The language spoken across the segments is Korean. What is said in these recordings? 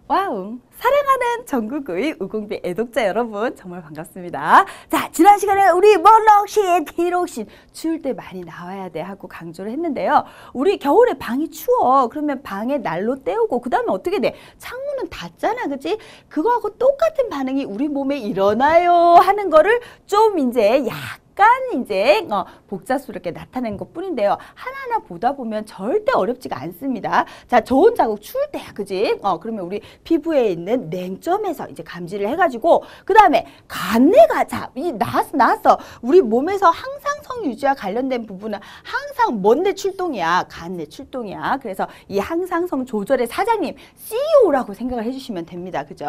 와우! 사랑하는 전국의 우공비 애독자 여러분 정말 반갑습니다. 자, 지난 시간에 우리 멀럭신, 티록신 추울 때 많이 나와야 돼 하고 강조를 했는데요. 우리 겨울에 방이 추워. 그러면 방에 난로 때우고 그 다음에 어떻게 돼? 창문은 닫잖아, 그치? 그거하고 똑같은 반응이 우리 몸에 일어나요 하는 거를 좀 이제 약간 이제 복잡스럽게 나타낸 것 뿐인데요. 하나하나 보다 보면 절대 어렵지가 않습니다. 자, 저온 자국 추울 때야, 그지? 그러면 우리 피부에 있는 냉점에서 이제 감지를 해가지고 그 다음에 간내가 나왔어. 우리 몸에서 항상성 유지와 관련된 부분은 항상 뭔데 출동이야? 간내 출동이야. 그래서 이 항상성 조절의 사장님 CEO라고 생각을 해주시면 됩니다. 그죠?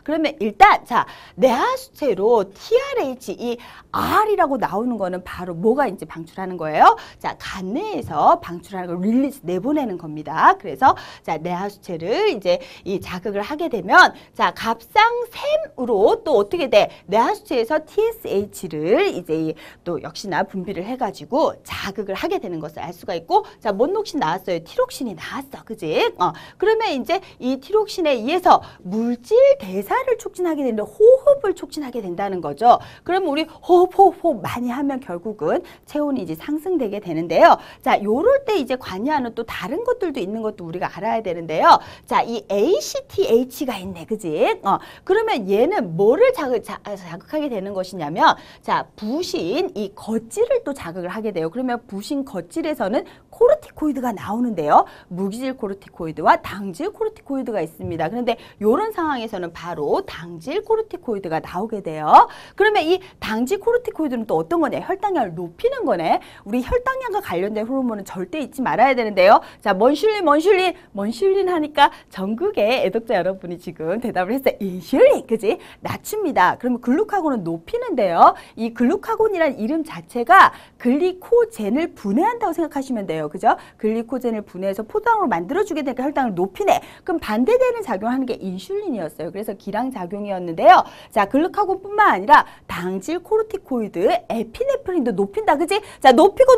그러면 일단 자, 내하수체로 TRH 이 R이라고 나오는 거는 바로 뭐가 이제 방출하는 거예요? 자, 간내에서 방출하는 걸 릴리즈 내보내는 겁니다. 그래서 자, 내하수체를 이제 이 자극을 하게 되면 자, 갑상샘으로 또 어떻게 돼? 내하수체에서 TSH를 이제 또 역시나 분비를 해가지고 자극을 하게 되는 것을 알 수가 있고, 자, 뭔 녹신 나왔어요? 티록신이 나왔어, 그지? 그러면 이제 이 티록신에 의해서 물질 대사를 촉진하게 되는데 호흡을 촉진하게 된다는 거죠. 그럼 우리 호흡 많이 하면 결국은 체온이 이제 상승되게 되는데요. 자, 요럴 때 이제 관여하는 또 다른 것들도 있는 것도 우리가 알아야 되는데요. 자, 이 ACTH가 있네, 그지? 그러면 얘는 뭐를 자극하게 되는 것이냐면, 자, 부신 이 겉질을 또 자극을 하게 돼요. 그러면 부신 겉질에서는 코르티코이드가 나오는데요. 무기질 코르티코이드와 당질 코르티코이드가 있습니다. 그런데 요런 상황에서는 바로 당질 코르티코이드가 나오게 돼요. 그러면 이 당질 코르티코이드는 또 어떤 거냐? 혈당량을 높이는 거네. 우리 혈당량과 관련된 호르몬은 절대 잊지 말아야 되는데요. 자, 먼슐린 하니까 전국의 애독자 여러분이 지금 대답을 했어요. 인슐린, 그지? 낮춥니다. 그러면 글루카곤은 높이는데요. 이 글루카곤이란 이름 자체가 글리코젠을 분해한다고 생각하시면 돼요. 그죠? 글리코젠을 분해해서 포도당으로 만들어주게 되니까 혈당을 높이네. 그럼 반대되는 작용하는 게 인슐린이었어요. 그래서 기량작용이었는데요. 자, 글루카곤뿐만 아니라 당질 코르티코이드, 에피네프린도 높인다, 그지? 자, 높이고.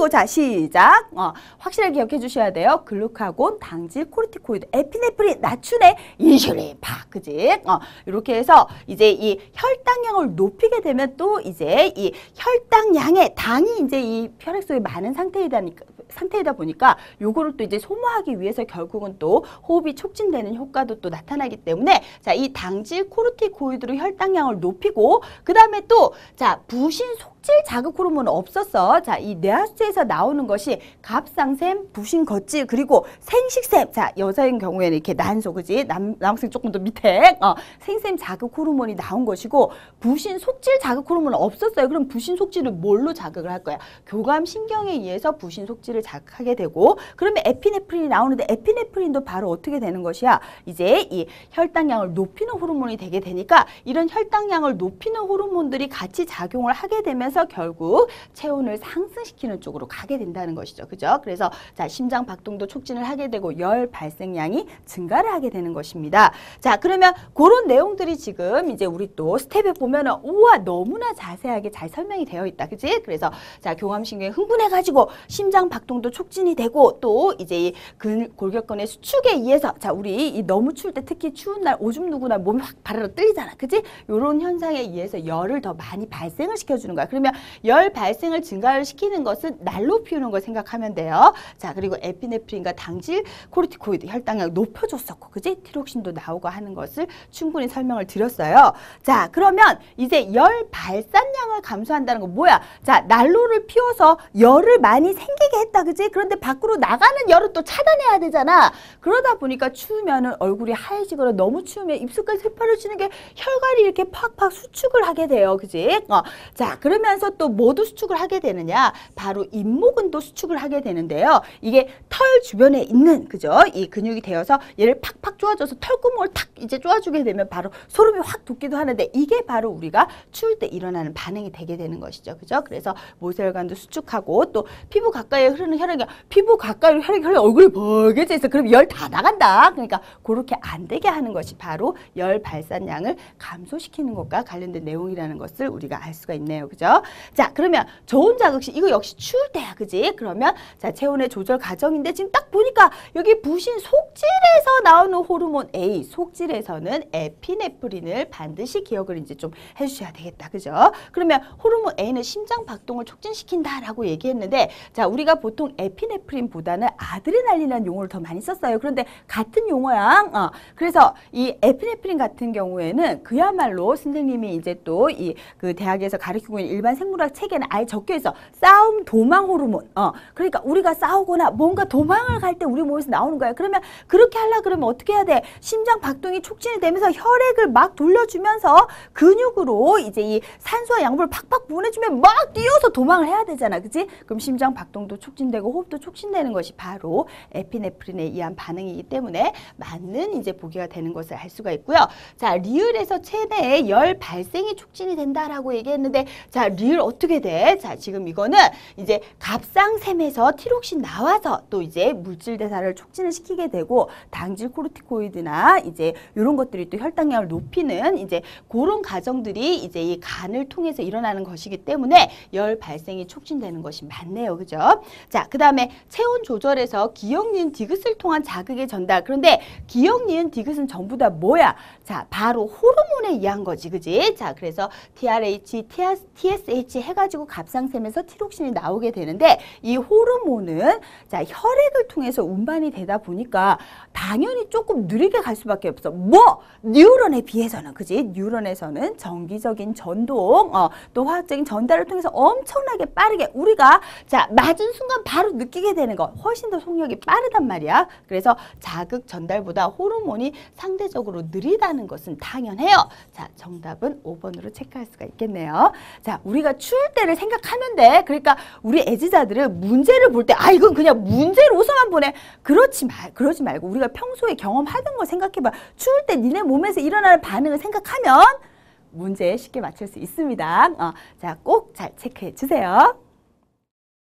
자, 시작. 확실하게 기억해 주셔야 돼요. 글루카곤, 당질 코르티코이드, 에피네프린 낮추네. 인슐린 팍, 그지? 이렇게 해서 이제 이 혈당량을 높이게 되면 또 이제 이 혈당량의 당이 이제 이 혈액 속에 많은 상태이다 보니까 요거를 또 이제 소모하기 위해서 결국은 또 호흡이 촉진되는 효과도 또 나타나기 때문에 자, 이 당질 코르티코이드로 혈당량을 높이고 그 다음에 또 자, 부신 속질 자극 호르몬은 없었어. 자, 이 뇌하수체에서 나오는 것이 갑상샘, 부신 겉질 그리고 생식샘. 자, 여자인 경우에는 이렇게 난소, 그지? 남학생 조금 더 밑에 생샘 자극 호르몬이 나온 것이고 부신 속질 자극 호르몬은 없었어요. 그럼 부신 속질을 뭘로 자극을 할 거야? 교감신경에 의해서 부신 속질을 자극하게 되고 그러면 에피네프린이 나오는데 에피네프린도 바로 어떻게 되는 것이야? 이제 이 혈당량을 높이는 호르몬이 되게 되니까 이런 혈당량을 높이는 호르몬들이 같이 작용을 하게 되면서 결국 체온을 상승시키는 쪽으로 가게 된다는 것이죠. 그죠? 그래서 자, 심장 박동도 촉진을 하게 되고 열 발생량이 증가를 하게 되는 것입니다. 자, 그러면 그런 내용들이 지금 이제 우리 또 스텝에 보면은 우와, 너무나 자세하게 잘 설명이 되어 있다. 그지? 그래서 자, 교감신경이 흥분해가지고 심장 박동도 촉진이 되고 또 이제 이 골격근의 수축에 의해서 자, 우리 이 너무 추울 때 특히 추운 날 오줌 누구 날 몸이 확 바르르 떨리잖아. 그지? 요런 현상에 의해서 열을 더 많이 발생을 시켜주는 거야. 그러면 열 발생을 증가를 시키는 것은 날로 피우는 걸 생각하면 돼요. 자, 그리고 에피네프린과 당질 코르티코이드 혈당량 높여줬었고, 그지? 티록신도 나오고 하는 것을 충분히 설명을 드렸어요. 자, 그러면 이제 열 발산량을 감소한다는 건 뭐야? 자, 난로를 피워서 열을 많이 생기게 했다, 그지? 그런데 밖으로 나가는 열을 또 차단해야 되잖아. 그러다 보니까 추우면은 얼굴이 하얘지거나 너무 추우면 입술까지 새파래지는 게 혈관이 이렇게 팍팍 수축을 하게 돼요, 그지? 자, 그러면서 또 뭐도 수축을 하게 되느냐? 바로 잇목근도 수축을 하게 되는데요. 이게 털 주변에 있는, 그죠? 이 근육이 되어서 얘를 팍팍 쪼아줘서 털구멍을 탁 이제 쪼아주게 되면 바로 소름이 확 돋기도 하는데 이게 바로 우리가 추울 때 일어나는 반응이 되게 되는 것이죠. 그죠? 그래서 모세혈관도 수축하고 또 피부 가까이에 흐르는 혈액이 피부 가까이로 혈액이 얼굴이 벌게져 있어. 그럼 열 다 나간다. 그러니까 그렇게 안 되게 하는 것이 바로 열 발산량을 감소시키는 것과 관련된 내용이라는 것을 우리가 알 수가 있네요. 그죠? 그죠? 자, 그러면 좋은 자극시 이거 역시 추울 때야, 그지? 그러면 자, 체온의 조절 과정인데 지금 딱 보니까 여기 부신 속질에서 나오는 호르몬 A, 속질에서는 에피네프린을 반드시 기억을 이제 좀 해주셔야 되겠다, 그죠? 그러면 호르몬 A는 심장 박동을 촉진시킨다라고 얘기했는데, 자, 우리가 보통 에피네프린보다는 아드레날린이라는 용어를 더 많이 썼어요. 그런데 같은 용어야. 그래서 이 에피네프린 같은 경우에는 그야말로 선생님이 이제 또 이 그 대학에서 가르치고 있는 일반 생물학 책에는 아예 적혀 있어. 싸움 도망 호르몬. 그러니까 우리가 싸우거나 뭔가 도망을 갈 때 우리 몸에서 나오는 거야. 그러면 그렇게 하려 그러면 어떻게 해야 돼? 심장 박동이 촉진이 되면서 혈액을 막 돌려주면서 근육으로 이제 이 산소와 양분을 팍팍 보내주면 막 뛰어서 도망을 해야 되잖아. 그치? 그럼 심장 박동도 촉진되고 호흡도 촉진되는 것이 바로 에피네프린에 의한 반응이기 때문에 맞는 이제 보기가 되는 것을 알 수가 있고요. 자, 리을에서 체내에 열 발생이 촉진이 된다라고 얘기했는데, 자, 리을 어떻게 돼? 자, 지금 이거는 이제 갑상샘에서 티록신 나와서 또 이제 물질 대사를 촉진을 시키게 되고, 당질 코르티코이드나 이제 이런 것들이 또 혈당량을 높이는 이제 그런 과정들이 이제 이 간을 통해서 일어나는 것이기 때문에 열 발생이 촉진되는 것이 맞네요. 그죠? 자, 그 다음에 체온 조절에서 기억, 니은, 디귿을 통한 자극의 전달. 그런데 기억, 니은, 디귿은 전부 다 뭐야? 자, 바로 호르몬에 의한 거지. 그지? 자, 그래서 TRH, TSH 해가지고 갑상샘에서 티록신이 나오게 되는데, 이 호르몬은 자, 혈액을 통해서 운반이 되다 보니까 당연히 조금 느리게 갈 수밖에 없어. 뭐? 뉴런에 비해서는, 그지? 뉴런에서는 정기적인 전동, 또 화학적인 전달을 통해서 엄청나게 빠르게 우리가 자, 맞은 순간 바로 느끼게 되는 거 훨씬 더 속력이 빠르단 말이야. 그래서 자극 전달보다 호르몬이 상대적으로 느리다는 것은 당연해요. 자, 정답은 5번으로 체크할 수가 있겠네요. 자, 우리가 추울 때를 생각하면 돼. 그러니까 우리 애지자들은 문제를 볼 때 이건 그냥 문제로서만 보내. 그러지 말고 우리가 평소에 경험하던 거 생각해봐. 추울 때 니네 몸에서 일어나는 반응을 생각하면 문제에 쉽게 맞출 수 있습니다. 자, 꼭 잘 체크해 주세요.